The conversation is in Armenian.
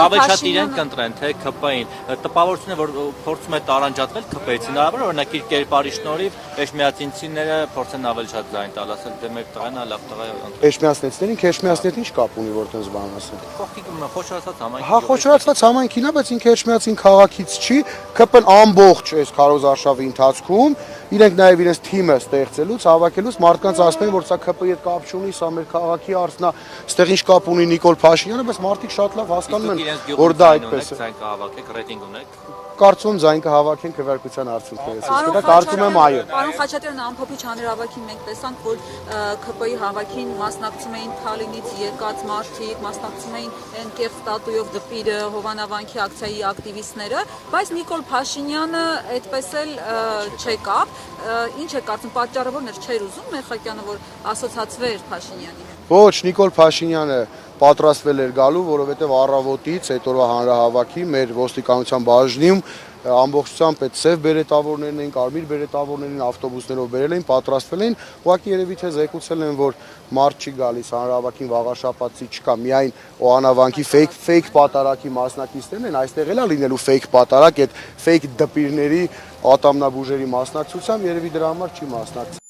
Ավելի շատ իրենք կընտրեն, թե ՔՊ-ին։ Տպավորություն է, որ փորձում է տարանջատվել ՔՊ-ից հնարավոր օրինակ իր կերպարի շնորհիվ էշմիածինցիները փորձեն ավելի շատ ձայն տալ, ասել դե մեր տղան է, լավ տղա է։ Էշմիածնեցներին, քեշմիածնետ ինչ կապ ունի, որ տենց բան ասել։ Կողքի խոշորացած համայնքի։ Հա, խոշորացված համայնքին է, բայց ինքը էշմիածին քաղաքից չի, ԿՊ-ն ամբողջ այս քարոզարշավի ընթացքում իրենք նաև իրենց թիմը ստեղծելուց, հավաքելուց մարդկանց ասում են, որ սա ԿՊ-ի հետ կապ չունի, սա մեր քաղաքի արծն է, ստեղ ինչ կապ ունի Նիկոլ Փաշինյանը, բայց մարդիկ շատ լավ հասկանում են, որ դա այդպես է։ Ձայն կհավաքեք, ռեյտինգ ունեք։ Կարծում ձայն կհավաքեն քվեարկության արդյունքներից։ Դա կարծում եմ այո։ Պարոն Խաչատրյան, ամփոփիչ հանրահավաքին մենք տեսանք, որ ՔՊ-ի հավաքին մասնակցում էին Թալինից եկած մարդիկ, մասնակցում էին այն կեղծ տատույով դպիրը, Հովանավանքի ակցիայի ակտիվիստները, բայց Նիկոլ Փաշինյանը այդպես էլ չեկավ։ Ինչ է կարծում, պատճառը ո՞րն էր, չէր ուզում Մեխակյանը, որ ասոցացվեր Փաշինյանի հետ։ Ոչ, Նիկոլ Փաշինյանը պատրաստվել էր գալու, որովհետև առավոտից հետօրվա հանրահավաքի մեր ոստիկանության բաժնում ամբողջությամբ այդ սև բերետավորներն էին, կարմիր բերետավորներին ավտոբուսներով բերել էին, պատրաստվել էին, ուղղակի երևի թե զեկուցել են, որ մարդ չի գալիս հանրահավաքին, վաղաշաբաթի չկա, միայն Օհանավանքի ֆեյք պատարակի մասնակիցներն են, այստեղ էլ է լինելու ֆեյք պատարակ, այդ ֆեյք դպիրների ատամնաբուժերի մասնակցությամբ երևի դրա համար չի մասնակցել։